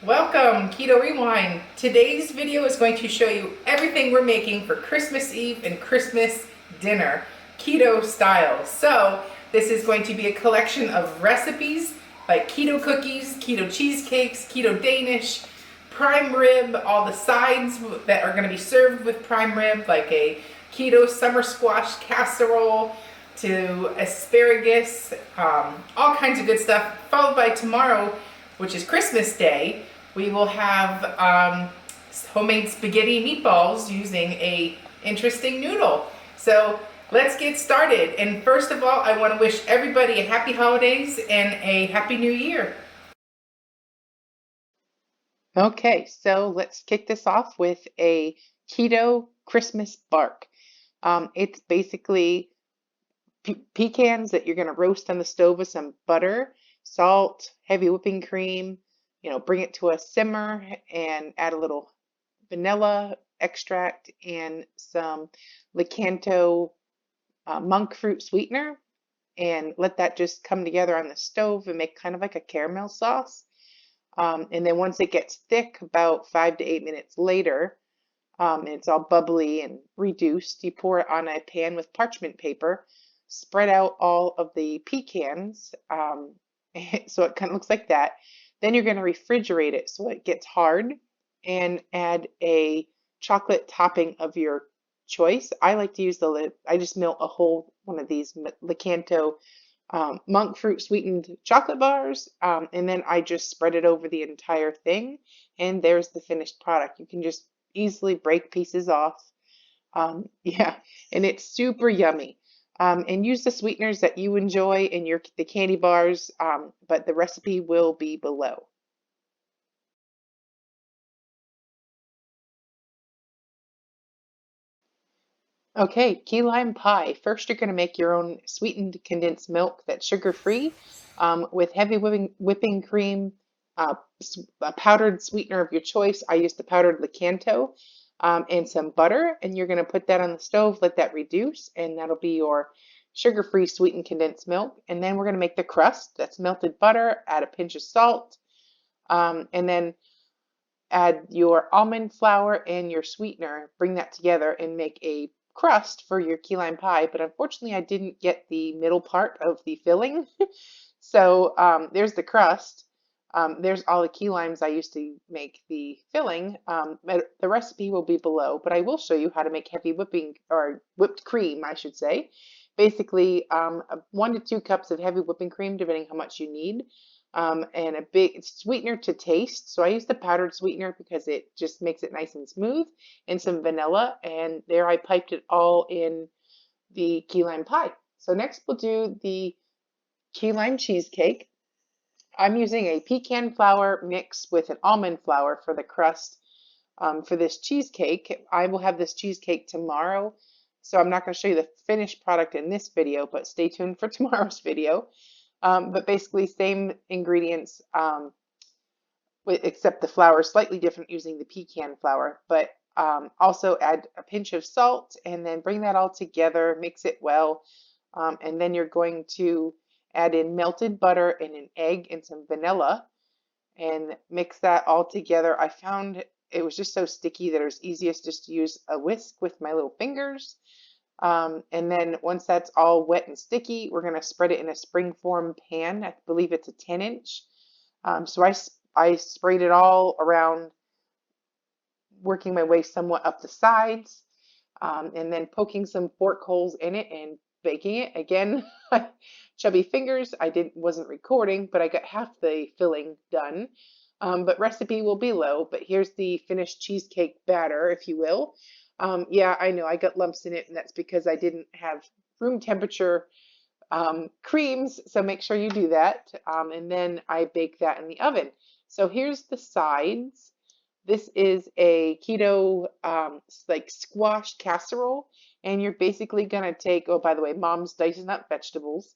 Welcome, Keto Rewind. Today's video is going to show you everything we're making for Christmas Eve and Christmas dinner, keto style. So this is going to be a collection of recipes like keto cookies, keto cheesecakes, keto Danish, prime rib, all the sides that are going to be served with prime rib, like a keto summer squash casserole, to asparagus, all kinds of good stuff, followed by tomorrow, which is Christmas Day. We will have homemade spaghetti meatballs using a interesting noodle. So let's get started. And first of all, I want to wish everybody a happy holidays and a happy new year. Okay, so let's kick this off with a keto Christmas bark. It's basically pecans that you're going to roast on the stove with some butter, salt, heavy whipping cream, bring it to a simmer and add a little vanilla extract and some Licanto monk fruit sweetener and let that just come together on the stove and make kind of like a caramel sauce. And then once it gets thick, about 5 to 8 minutes later, and it's all bubbly and reduced, you pour it on a pan with parchment paper, spread out all of the pecans, so it kind of looks like that. Then you're going to refrigerate it so it gets hard and add a chocolate topping of your choice. I like to use I just melt a whole one of these Licanto monk fruit sweetened chocolate bars, and then I just spread it over the entire thing, and there's the finished product. You can just easily break pieces off. Yeah, and it's super yummy. And use the sweeteners that you enjoy in the candy bars, but the recipe will be below. Okay, key lime pie. First, you're going to make your own sweetened condensed milk that's sugar-free, with heavy whipping cream, a powdered sweetener of your choice. I use the powdered Licanto, and some butter, and you're going to put that on the stove, let that reduce, and that'll be your sugar-free sweetened condensed milk. And then we're going to make the crust. That's melted butter, add a pinch of salt, and then add your almond flour and your sweetener, bring that together and make a crust for your key lime pie. But unfortunately, I didn't get the middle part of the filling. So there's the crust. There's all the key limes I used to make the filling. The recipe will be below, but I will show you how to make heavy whipping or whipped cream, I should say. Basically, 1 to 2 cups of heavy whipping cream, depending how much you need, and a big sweetener to taste. So I use the powdered sweetener because it just makes it nice and smooth, and some vanilla. And there I piped it all in the key lime pie. So next we'll do the key lime cheesecake. I'm using a pecan flour mix with an almond flour for the crust for this cheesecake. I will have this cheesecake tomorrow, so I'm not going to show you the finished product in this video, but stay tuned for tomorrow's video. But basically same ingredients, except the flour is slightly different using the pecan flour, but also add a pinch of salt and then bring that all together, mix it well, and then you're going to add in melted butter and an egg and some vanilla and mix that all together. I found it was just so sticky that it was easiest just to use a whisk with my little fingers. And then once that's all wet and sticky, we're going to spread it in a springform pan. I believe it's a 10-inch. So I sprayed it all around, working my way somewhat up the sides, and then poking some fork holes in it and baking it. Again, chubby fingers. Wasn't recording, but I got half the filling done. But recipe will be low. But here's the finished cheesecake batter, if you will. Yeah, I know I got lumps in it, and that's because I didn't have room temperature creams, so make sure you do that. And then I bake that in the oven. So here's the sides. This is a keto like squash casserole, and you're basically gonna take, oh, by the way, mom's dicing up vegetables.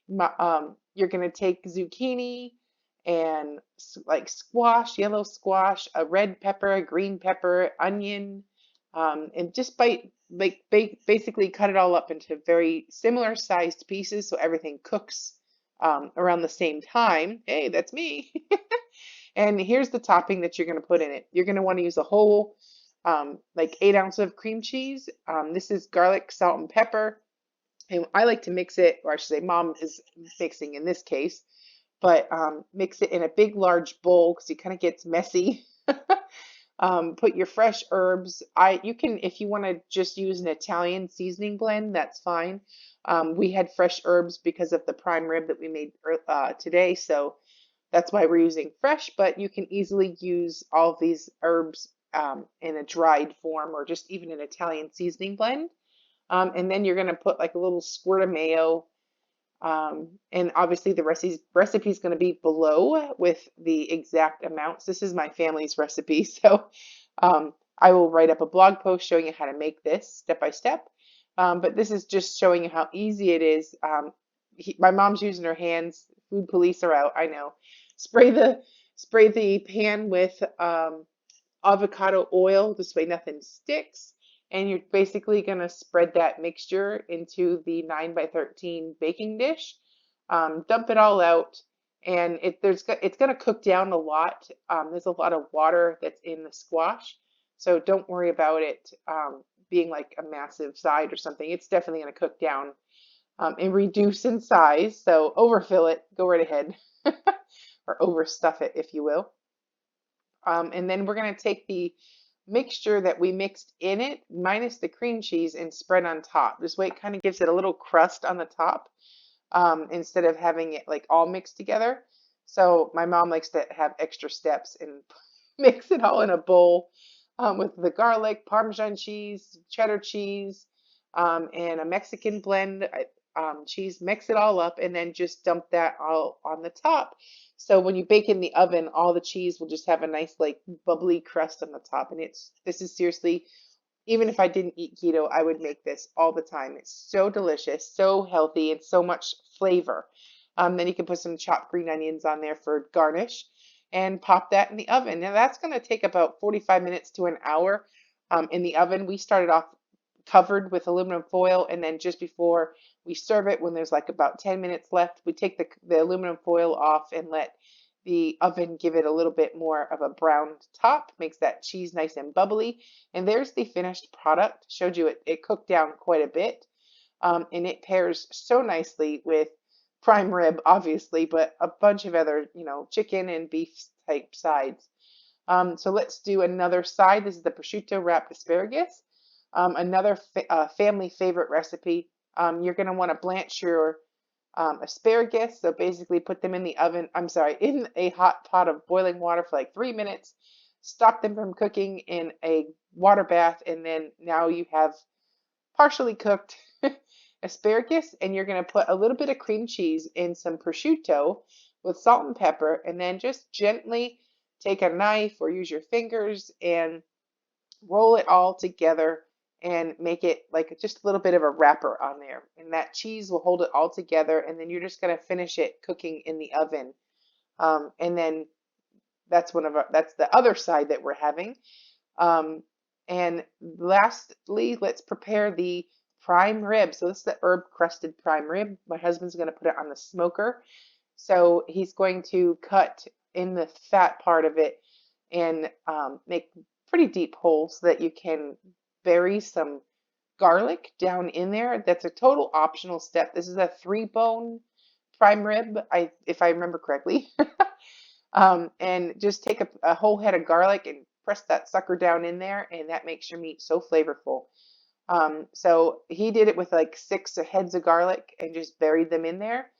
You're gonna take zucchini and like squash, yellow squash, a red pepper, a green pepper, onion, and just basically cut it all up into very similar sized pieces so everything cooks around the same time. Hey, that's me. And here's the topping that you're going to put in it. You're going to want to use a whole, like 8 ounces of cream cheese. This is garlic, salt, and pepper. And I like to mix it, or I should say, mom is mixing in this case, but mix it in a big, large bowl because it kind of gets messy. Put your fresh herbs. You can, if you want to just use an Italian seasoning blend, that's fine. We had fresh herbs because of the prime rib that we made today, so that's why we're using fresh. But you can easily use all of these herbs in a dried form or just even an Italian seasoning blend. And then you're going to put like a little squirt of mayo. And obviously the recipe is going to be below with the exact amounts. This is my family's recipe, so I will write up a blog post showing you how to make this step by step. But this is just showing you how easy it is. My mom's using her hands. Food police are out. I know. Spray the pan with avocado oil. This way nothing sticks. And you're basically going to spread that mixture into the 9 by 13 baking dish. Dump it all out, and it's going to cook down a lot. There's a lot of water that's in the squash, so don't worry about it being like a massive side or something. It's definitely going to cook down and reduce in size. So overfill it, go right ahead, or overstuff it, if you will. And then we're going to take the mixture that we mixed in it, minus the cream cheese, and spread on top. This way it kind of gives it a little crust on the top instead of having it like all mixed together. So my mom likes to have extra steps and mix it all in a bowl with the garlic, Parmesan cheese, cheddar cheese, and a Mexican blend cheese. Mix it all up and then just dump that all on the top. So when you bake in the oven, all the cheese will just have a nice like bubbly crust on the top. And this is seriously, even if I didn't eat keto, I would make this all the time. It's so delicious, so healthy, and so much flavor. Then you can put some chopped green onions on there for garnish and pop that in the oven. Now that's going to take about 45 minutes to an hour in the oven. We started off covered with aluminum foil, and then just before we serve it, when there's like about 10 minutes left, we take the aluminum foil off and let the oven give it a little bit more of a brown top. Makes that cheese nice and bubbly. And there's the finished product. Showed you it cooked down quite a bit, and it pairs so nicely with prime rib, obviously, but a bunch of other, chicken and beef type sides. So let's do another side. This is the prosciutto wrapped asparagus. Another family favorite recipe. You're going to want to blanch your asparagus. So basically put them in the oven, in a hot pot of boiling water for like 3 minutes. Stop them from cooking in a water bath. And then now you have partially cooked asparagus. And you're going to put a little bit of cream cheese in some prosciutto with salt and pepper. And then just gently take a knife or use your fingers and roll it all together and make it like just a little bit of a wrapper on there. And that cheese will hold it all together. And then you're just going to finish it cooking in the oven. And then that's the other side that we're having. And lastly, let's prepare the prime rib. So this is the herb crusted prime rib. My husband's going to put it on the smoker. So he's going to cut in the fat part of it and make pretty deep holes so that you can bury some garlic down in there. That's a total optional step. This is a 3-bone prime rib, if I remember correctly. And just take a whole head of garlic and press that sucker down in there, and that makes your meat so flavorful. So he did it with like 6 heads of garlic and just buried them in there.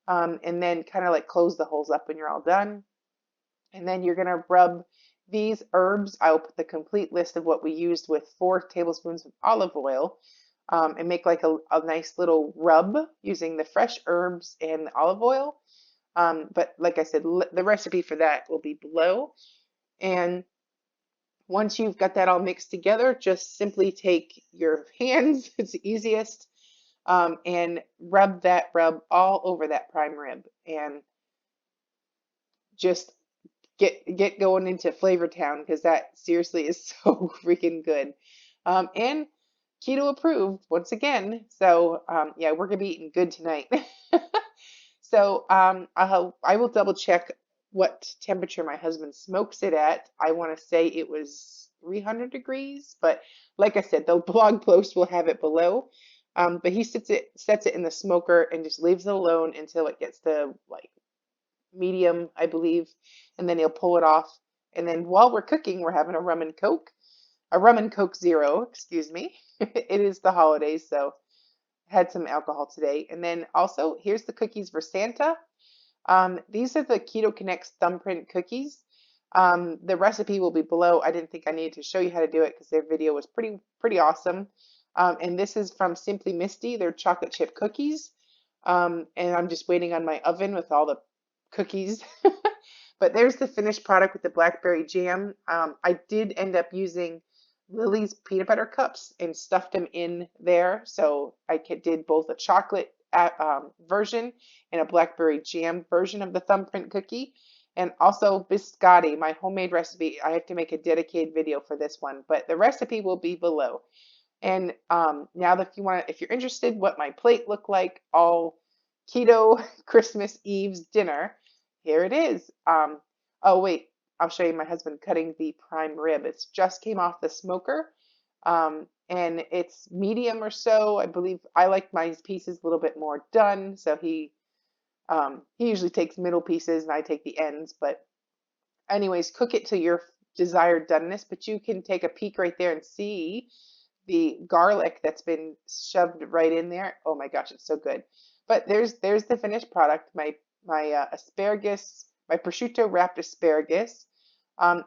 And then kind of like close the holes up when you're all done. And then you're going to rub these herbs. I'll put the complete list of what we used with 4 tablespoons of olive oil and make like a nice little rub using the fresh herbs and the olive oil. But like I said, the recipe for that will be below. And once you've got that all mixed together, just simply take your hands, it's the easiest, and rub all over that prime rib and just get going into Flavor Town, because that seriously is so freaking good. And keto approved once again. So yeah, we're gonna be eating good tonight. So I will double check what temperature my husband smokes it at. I want to say it was 300 degrees, but like I said, the blog post will have it below. But he sets it in the smoker and just leaves it alone until it gets to like medium, I believe, and then he'll pull it off. And then while we're cooking, we're having a rum and Coke Zero, excuse me. It is the holidays, so had some alcohol today. And then also, here's the cookies for Santa. These are the Keto Connects thumbprint cookies. The recipe will be below. I didn't think I needed to show you how to do it because their video was pretty awesome. And this is from Simply Misty. They're chocolate chip cookies. And I'm just waiting on my oven with all the cookies. But there's the finished product with the blackberry jam. I did end up using Lily's peanut butter cups and stuffed them in there. So I did both a chocolate version and a blackberry jam version of the thumbprint cookie. And also biscotti, my homemade recipe. I have to make a dedicated video for this one, but the recipe will be below. And now if you're interested what my plate looked like, all keto Christmas Eve's dinner, here it is. Oh wait, I'll show you my husband cutting the prime rib. It's just came off the smoker, and it's medium or so. I believe I like my pieces a little bit more done, so he usually takes middle pieces and I take the ends. But anyways, cook it to your desired doneness. But you can take a peek right there and see the garlic that's been shoved right in there. Oh my gosh, it's so good. But there's the finished product. My asparagus, my prosciutto wrapped asparagus,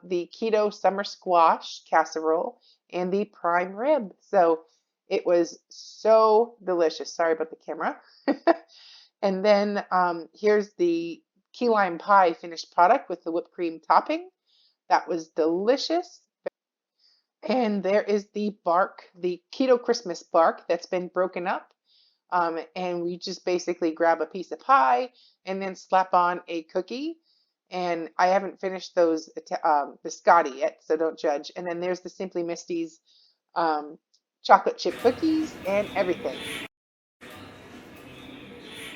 the keto summer squash casserole, and the prime rib. So it was so delicious. Sorry about the camera. And then here's the key lime pie finished product with the whipped cream topping. That was delicious. And there is the bark, the keto Christmas bark that's been broken up. And we just basically grab a piece of pie and then slap on a cookie. And I haven't finished those biscotti yet, so don't judge. And then there's the Simply Misty's chocolate chip cookies and everything.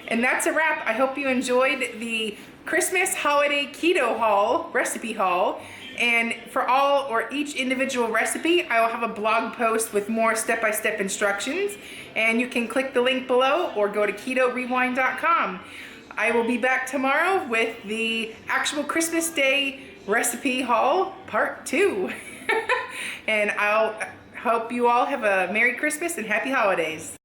And that's a wrap. I hope you enjoyed the Christmas holiday keto haul, recipe haul. And for all or each individual recipe, I will have a blog post with more step-by-step instructions. And you can click the link below or go to ketorewind.com. I will be back tomorrow with the actual Christmas Day recipe haul, part 2. And I'll hope you all have a Merry Christmas and Happy Holidays.